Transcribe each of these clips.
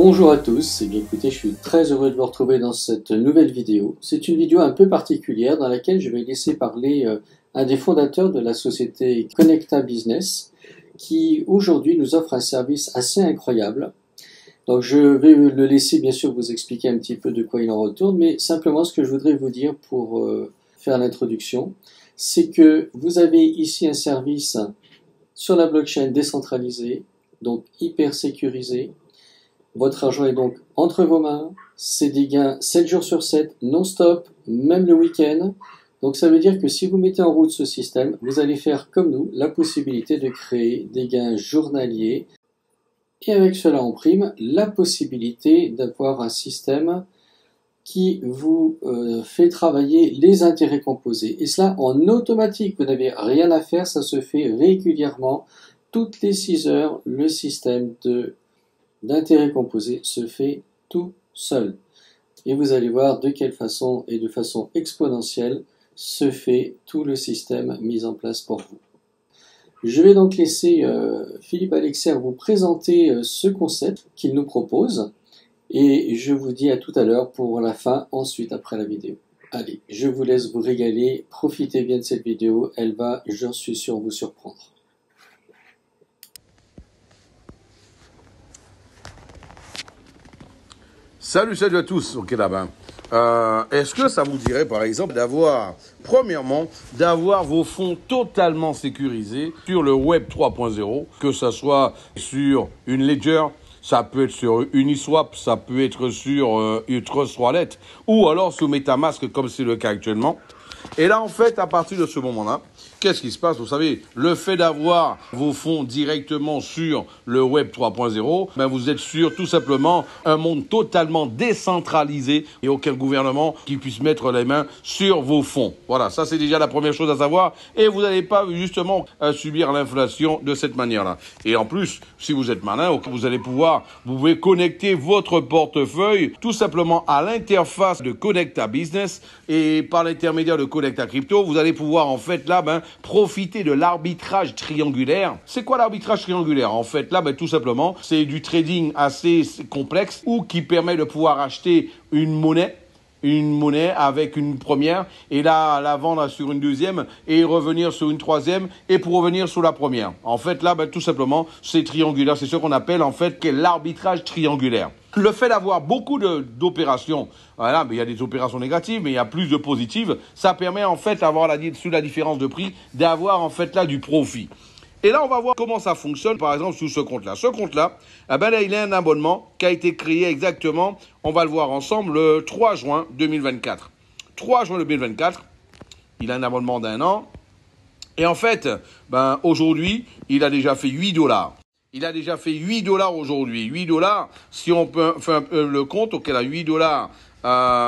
Bonjour à tous, et bien écoutez, je suis très heureux de vous retrouver dans cette nouvelle vidéo. C'est une vidéo un peu particulière dans laquelle je vais laisser parler un des fondateurs de la société Connecta Business qui aujourd'hui nous offre un service assez incroyable. Donc je vais le laisser bien sûr vous expliquer un petit peu de quoi il en retourne, mais simplement ce que je voudrais vous dire pour faire l'introduction, c'est que vous avez ici un service sur la blockchain décentralisée, donc hyper sécurisé. Votre argent est donc entre vos mains, c'est des gains 7 jours sur 7, non-stop, même le week-end. Donc ça veut dire que si vous mettez en route ce système, vous allez faire comme nous, la possibilité de créer des gains journaliers. Et avec cela en prime, la possibilité d'avoir un système qui vous fait travailler les intérêts composés. Et cela en automatique, vous n'avez rien à faire, ça se fait régulièrement. Toutes les 6 heures, le système d'intérêt composé se fait tout seul. Et vous allez voir de quelle façon et de façon exponentielle se fait tout le système mis en place pour vous. Je vais donc laisser Philippe Alexer vous présenter ce concept qu'il nous propose et je vous dis à tout à l'heure pour la fin, ensuite après la vidéo. Allez, je vous laisse vous régaler, profitez bien de cette vidéo, elle va, j'en suis sûr, vous surprendre. Salut à tous, ok là-bas. Est-ce que ça vous dirait par exemple premièrement, d'avoir vos fonds totalement sécurisés sur le Web 3.0, que ce soit sur une Ledger, ça peut être sur Uniswap, ça peut être sur Trust Wallet, ou alors sur MetaMask comme c'est le cas actuellement. Et là en fait, à partir de ce moment-là, qu'est-ce qui se passe? Vous savez, le fait d'avoir vos fonds directement sur le Web 3.0, ben vous êtes sur tout simplement un monde totalement décentralisé et aucun gouvernement qui puisse mettre les mains sur vos fonds. Voilà, ça c'est déjà la première chose à savoir et vous n'allez pas justement subir l'inflation de cette manière-là. Et en plus, si vous êtes malin, vous pouvez connecter votre portefeuille tout simplement à l'interface de Connecta Business et par l'intermédiaire de Connecta Crypto, vous allez pouvoir en fait là, profiter de l'arbitrage triangulaire. C'est quoi l'arbitrage triangulaire? En fait, là, tout simplement, c'est du trading assez complexe ou qui permet de pouvoir acheter une monnaie avec une première et là la vendre sur une deuxième et revenir sur une troisième et pour revenir sur la première. En fait, là, tout simplement, c'est triangulaire. C'est ce qu'on appelle en fait l'arbitrage triangulaire. Le fait d'avoir beaucoup d'opérations, voilà, il y a des opérations négatives, mais il y a plus de positives, ça permet en fait, sur la différence de prix, d'avoir en fait là du profit. Et là, on va voir comment ça fonctionne, par exemple, sur ce compte-là. Ce compte-là, là, il a un abonnement qui a été créé exactement, on va le voir ensemble, le 3 juin 2024. 3 juin 2024, il a un abonnement d'1 an. Et en fait, aujourd'hui, il a déjà fait 8 $. Il a déjà fait 8 $ aujourd'hui. 8 $, si on peut faire le compte, ok, là, 8 $,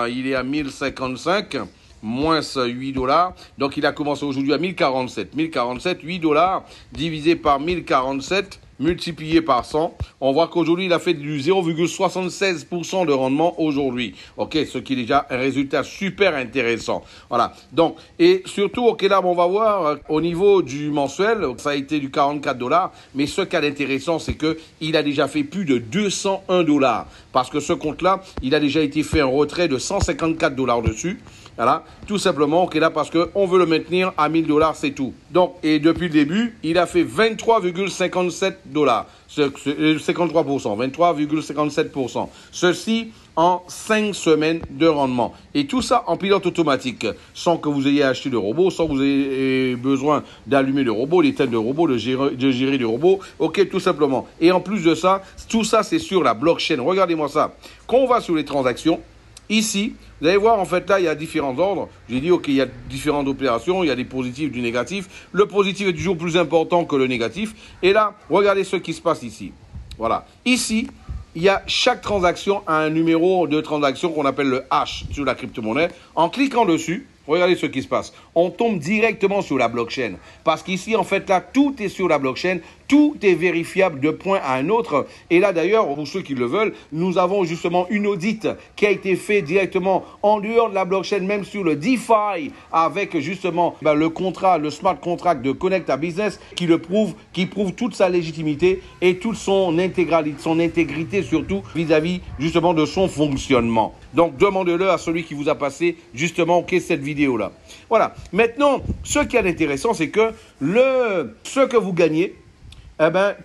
il est à 1055, moins 8 $. Donc, il a commencé aujourd'hui à 1047. 1047, 8 $ divisé par 1047, multiplié par 100. On voit qu'aujourd'hui, il a fait du 0,76% de rendement aujourd'hui. Ok, ce qui est déjà un résultat super intéressant. Voilà. Donc, et surtout, ok, là, on va voir au niveau du mensuel, ça a été du 44 $. Mais ce qui est intéressant, c'est que il a déjà fait plus de 201 $. Parce que ce compte-là, il a déjà été fait un retrait de 154 $ dessus. Voilà, tout simplement, ok, là, parce qu'on veut le maintenir à 1000 $, c'est tout. Donc, et depuis le début, il a fait 23,57 $. 53%, 23,57%. Ceci en 5 semaines de rendement. Et tout ça en pilote automatique, sans que vous ayez acheté de robot, sans que vous ayez besoin d'allumer le robot, d'éteindre le robot, de gérer le robot. Ok, tout simplement. Et en plus de ça, tout ça, c'est sur la blockchain. Regardez-moi ça. Quand on va sur les transactions, ici, vous allez voir, en fait, là, il y a différents ordres. J'ai dit, ok, il y a différentes opérations, il y a des positifs, du négatif. Le positif est toujours plus important que le négatif. Et là, regardez ce qui se passe ici. Voilà. Ici, il y a chaque transaction a un numéro de transaction qu'on appelle le hash sur la crypto-monnaie. En cliquant dessus, regardez ce qui se passe. On tombe directement sur la blockchain. Parce qu'ici, en fait, là, tout est sur la blockchain. Tout est vérifiable de point à un autre. Et là, d'ailleurs, pour ceux qui le veulent, nous avons justement une audit qui a été faite directement en dehors de la blockchain, même sur le DeFi, avec justement le contrat, le smart contract de Connecta Business, qui le prouve, qui prouve toute sa légitimité et toute son intégrité surtout vis-à-vis justement de son fonctionnement. Donc, demandez-le à celui qui vous a passé justement cette vidéo-là. Voilà. Maintenant, ce qui est intéressant, c'est que ce que vous gagnez,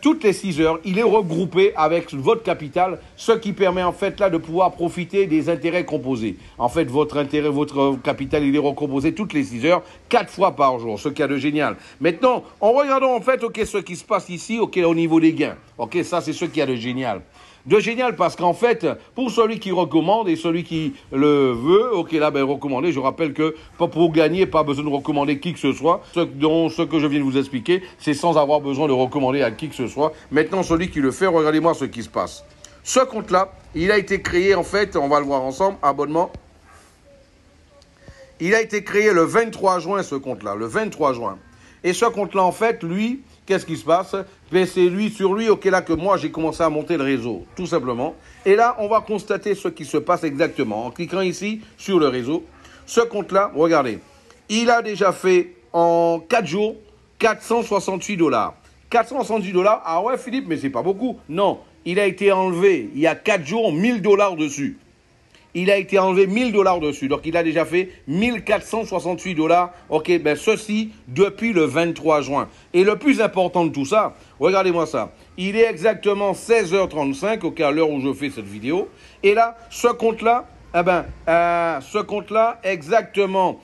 toutes les 6 heures, il est regroupé avec votre capital, ce qui permet en fait là de pouvoir profiter des intérêts composés. En fait, votre capital, il est recomposé toutes les 6 heures, 4 fois par jour, ce qu'il y a de génial. Maintenant, en regardant en fait, ce qui se passe ici, au niveau des gains. Ça c'est ce qu'il y a de génial. Parce qu'en fait, pour celui qui recommande et celui qui le veut, recommander, je rappelle que pour gagner, pas besoin de recommander qui que ce soit. Ce que je viens de vous expliquer, c'est sans avoir besoin de recommander à qui que ce soit. Maintenant, celui qui le fait, regardez-moi ce qui se passe. Ce compte-là, il a été créé, en fait, on va le voir ensemble, abonnement. Il a été créé le 23 juin, ce compte-là, le 23 juin. Et ce compte-là, en fait, lui, qu'est-ce qui se passe? C'est sur lui, là, que moi, j'ai commencé à monter le réseau, tout simplement. Et là, on va constater ce qui se passe exactement. En cliquant ici, sur le réseau, ce compte-là, regardez, il a déjà fait, en 4 jours, 468 $. 468 $, ah ouais, Philippe, mais c'est pas beaucoup. Non, il a été enlevé, il y a 4 jours, 1000 $ dessus. Il a été enlevé 1000 $ dessus. Donc, il a déjà fait 1468 $. Ceci depuis le 23 juin. Et le plus important de tout ça, regardez-moi ça. Il est exactement 16h35, à l'heure où je fais cette vidéo. Et là, ce compte-là, exactement,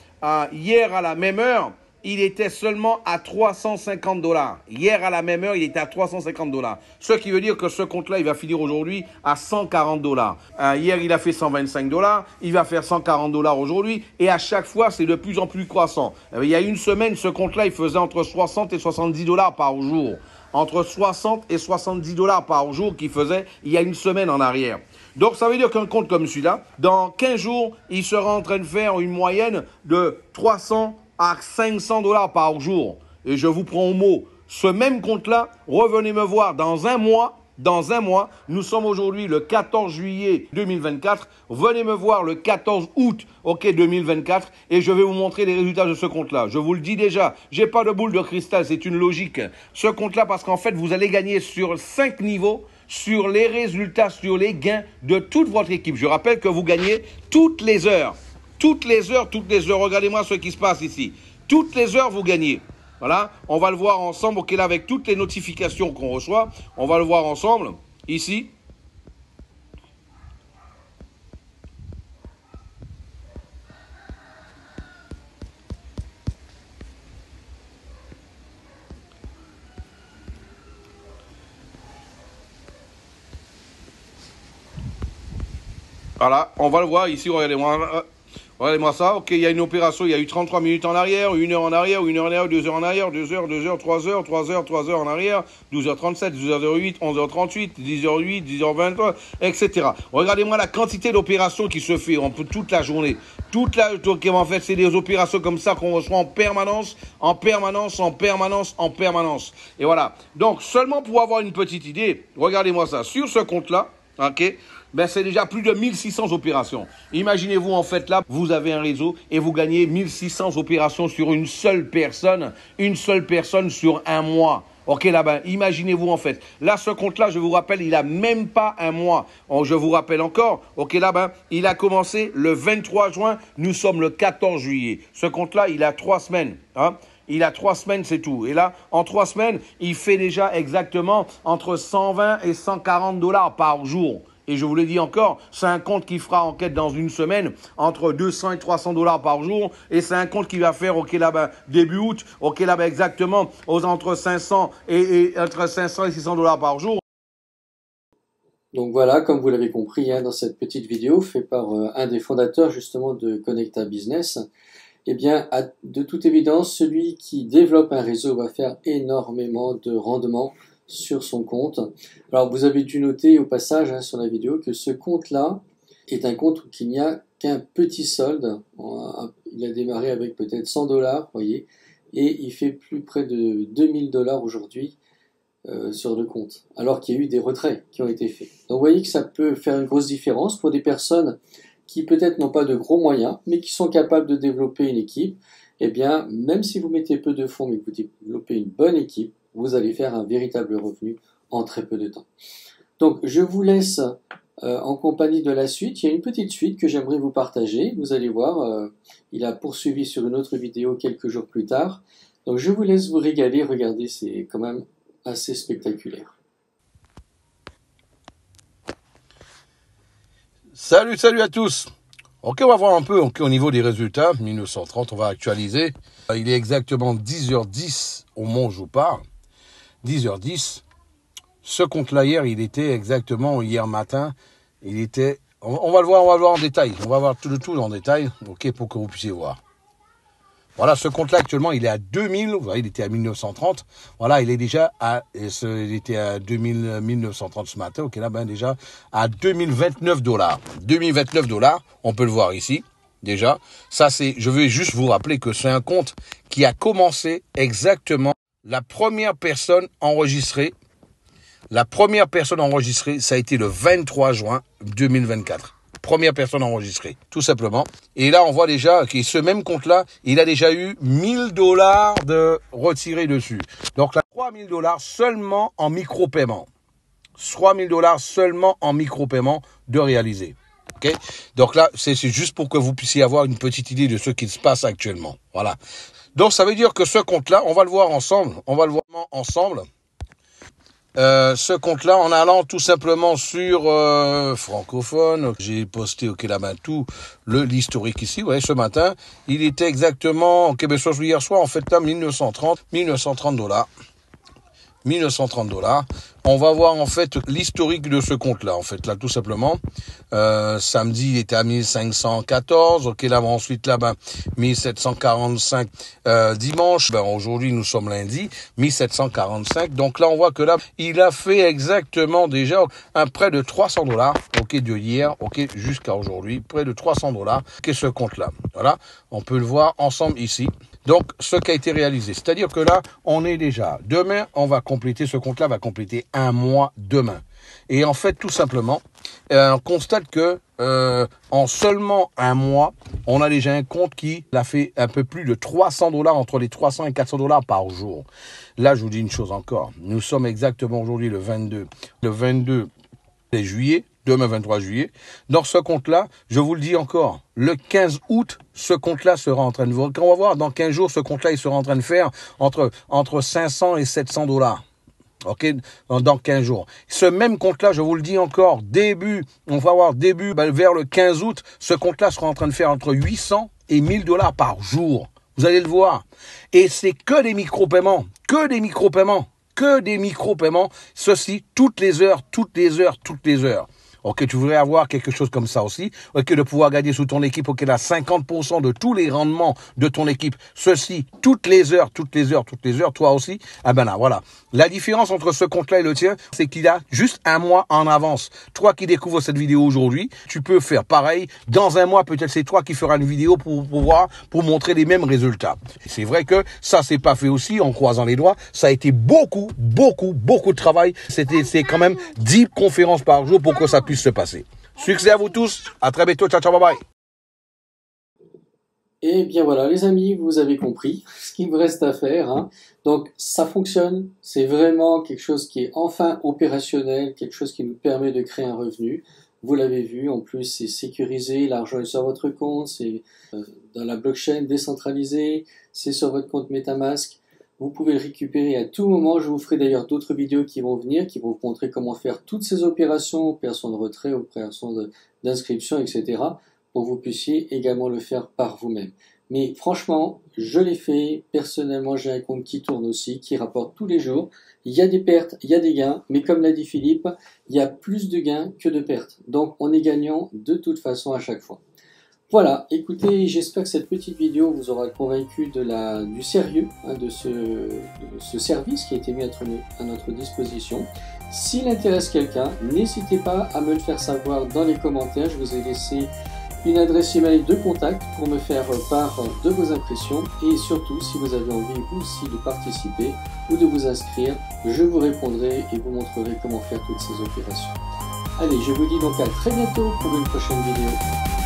hier à la même heure, il était seulement à 350 $. Hier, à la même heure, il était à 350 $. Ce qui veut dire que ce compte-là, il va finir aujourd'hui à 140 $. Hier, il a fait 125 $. Il va faire 140 $ aujourd'hui. Et à chaque fois, c'est de plus en plus croissant. Il y a une semaine, ce compte-là, il faisait entre 60 et 70 $ par jour. Entre 60 et 70 $ par jour qu'il faisait il y a une semaine en arrière. Donc, ça veut dire qu'un compte comme celui-là, dans 15 jours, il sera en train de faire une moyenne de 300 à 500 $ par jour. Et je vous prends au mot. Ce même compte-là, revenez me voir dans un mois. Dans un mois, nous sommes aujourd'hui le 14 juillet 2024. Venez me voir le 14 août 2024 et je vais vous montrer les résultats de ce compte-là. Je vous le dis déjà, j'ai pas de boule de cristal, c'est une logique. Ce compte-là, parce qu'en fait, vous allez gagner sur 5 niveaux, sur les résultats, sur les gains de toute votre équipe. Je rappelle que vous gagnez toutes les heures. Toutes les heures, regardez-moi ce qui se passe ici. Toutes les heures, vous gagnez. Voilà, on va le voir ensemble, là, avec toutes les notifications qu'on reçoit. On va le voir ensemble, ici. Voilà, on va le voir ici, regardez-moi. Regardez-moi ça, il y a une opération, il y a eu 33 minutes en arrière, 1 heure en arrière, 1 heure en arrière, 2 heures en arrière, 2 heures, 2 heures, 3 heures, 3 heures, 3 heures en arrière, 12h37, 12h08, 11h38, 10h08, 10h23, etc. Regardez-moi la quantité d'opérations qui se fait toute la journée. En fait, c'est des opérations comme ça qu'on reçoit en permanence. Et voilà. Donc, seulement pour avoir une petite idée, regardez-moi ça. Sur ce compte-là, c'est déjà plus de 1600 opérations. Imaginez-vous, en fait, là, vous avez un réseau et vous gagnez 1600 opérations sur une seule personne sur un mois. Imaginez-vous, en fait. Là, ce compte-là, je vous rappelle, il a même pas un mois. Je vous rappelle encore, il a commencé le 23 juin, nous sommes le 14 juillet. Ce compte-là, il a 3 semaines, Il a 3 semaines, c'est tout. Et là, en 3 semaines, il fait déjà exactement entre 120 et 140 $ par jour. Et je vous l'ai dit encore, c'est un compte qui fera en quête dans une semaine entre 200 et 300 $ par jour. Et c'est un compte qui va faire, début août, exactement, entre 500 et 600 $ par jour. Donc voilà, comme vous l'avez compris dans cette petite vidéo faite par un des fondateurs justement de Connecta Business, eh bien, de toute évidence, celui qui développe un réseau va faire énormément de rendement sur son compte. Alors, vous avez dû noter au passage sur la vidéo que ce compte-là est un compte où il n'y a qu'un petit solde. Il a démarré avec peut-être 100 $, voyez, et il fait plus près de 2000 $ aujourd'hui. sur le compte, alors qu'il y a eu des retraits qui ont été faits. Donc vous voyez que ça peut faire une grosse différence pour des personnes qui peut-être n'ont pas de gros moyens, mais qui sont capables de développer une équipe. Eh bien, même si vous mettez peu de fonds, mais que vous développez une bonne équipe, vous allez faire un véritable revenu en très peu de temps. Donc, je vous laisse en compagnie de la suite. Il y a une petite suite que j'aimerais vous partager. Vous allez voir, il a poursuivi sur une autre vidéo quelques jours plus tard. Donc, je vous laisse vous régaler. Regardez, c'est quand même assez spectaculaire. Salut à tous. Ok, on va voir un peu au niveau des résultats. 1930, on va actualiser. Il est exactement 10h10 au moment où je vous parle. 10h10. Ce compte-là hier, il était exactement hier matin. Il était. On va le voir en détail. On va voir tout le tout en détail, ok, pour que vous puissiez voir. Voilà, ce compte-là actuellement, il est à 2000. Vous voyez, il était à 1930. Voilà, il est déjà à. Il était à 1930 ce matin. Ok, là, ben déjà à 2029 $. 2029 $. On peut le voir ici. Déjà, ça c'est. Je veux juste vous rappeler que c'est un compte qui a commencé exactement. La première personne enregistrée. La première personne enregistrée, ça a été le 23 juin 2024. Première personne enregistrée, tout simplement. Et là, on voit déjà que ce même compte-là, il a déjà eu 1000 $ de retirés dessus. Donc là, 3000 $ seulement en micro-paiement. 3000 $ seulement en micro-paiement de réaliser. Okay. Donc là, c'est juste pour que vous puissiez avoir une petite idée de ce qui se passe actuellement. Voilà. Donc ça veut dire que ce compte-là, on va le voir ensemble. On va le voir ensemble. Ce compte-là, en allant tout simplement sur francophone, j'ai posté tout l'historique ici. Vous voyez, ce matin, il était exactement, ok, ben hier soir, en fait, là, 1930 $. 1930 $. On va voir en fait l'historique de ce compte-là, en fait, là, tout simplement. Samedi, il était à 1514. Ok, là, ensuite, là, 1745 dimanche. Aujourd'hui, nous sommes lundi, 1745. Donc là, on voit que là, il a fait exactement déjà un près de 300 $. Ok, de hier, ok, jusqu'à aujourd'hui, près de 300 $. Ok, ce compte-là. Voilà, on peut le voir ensemble ici. Donc, ce qui a été réalisé. C'est-à-dire que là, on est déjà. Demain, on va compléter, ce compte-là va compléter un mois demain. Et en fait, tout simplement, on constate que en seulement un mois, on a déjà un compte qui a fait un peu plus de 300 $, entre les 300 et 400 $ par jour. Là, je vous dis une chose encore. Nous sommes exactement aujourd'hui le 22 juillet. Demain 23 juillet. Dans ce compte-là, je vous le dis encore, le 15 août, ce compte-là sera en train de vous... Quand on va voir, dans 15 jours, ce compte-là, il sera en train de faire entre 500 et 700 $. Ok, dans 15 jours. Ce même compte-là, je vous le dis encore, on va voir vers le 15 août, ce compte-là sera en train de faire entre 800 et 1000 $ par jour. Vous allez le voir. Et c'est que des micro-paiements. Ceci, toutes les heures. Ok, tu voudrais avoir quelque chose comme ça aussi. Ok, de pouvoir gagner sous ton équipe. Ok, là, 50% de tous les rendements de ton équipe. Ceci, toutes les heures. Toi aussi. Ah ben là, voilà. La différence entre ce compte-là et le tien, c'est qu'il a juste un mois en avance. Toi qui découvres cette vidéo aujourd'hui, tu peux faire pareil. Dans un mois, peut-être c'est toi qui feras une vidéo pour montrer les mêmes résultats. C'est vrai que ça, c'est pas fait aussi en croisant les doigts. Ça a été beaucoup de travail. C'est quand même 10 conférences par jour pour que ça puisse se passer. Succès à vous tous. À très bientôt. Ciao, bye bye. Et bien voilà, les amis, vous avez compris ce qu'il vous reste à faire. Hein. Donc, ça fonctionne. C'est vraiment quelque chose qui est enfin opérationnel, quelque chose qui nous permet de créer un revenu. Vous l'avez vu, en plus, c'est sécurisé, l'argent est sur votre compte, c'est dans la blockchain décentralisée, c'est sur votre compte MetaMask. Vous pouvez le récupérer à tout moment. Je vous ferai d'ailleurs d'autres vidéos qui vont venir, qui vont vous montrer comment faire toutes ces opérations, opérations de retrait, opérations d'inscription, etc. pour que vous puissiez également le faire par vous-même. Mais franchement, je l'ai fait. Personnellement, j'ai un compte qui tourne aussi, qui rapporte tous les jours. Il y a des pertes, il y a des gains, mais comme l'a dit Philippe, il y a plus de gains que de pertes. Donc, on est gagnant de toute façon à chaque fois. Voilà, écoutez, j'espère que cette petite vidéo vous aura convaincu du sérieux de ce service qui a été mis à notre disposition. S'il intéresse quelqu'un, n'hésitez pas à me le faire savoir dans les commentaires. Je vous ai laissé une adresse email de contact pour me faire part de vos impressions et surtout si vous avez envie vous aussi de participer ou de vous inscrire, je vous répondrai et vous montrerai comment faire toutes ces opérations. Allez, je vous dis donc à très bientôt pour une prochaine vidéo.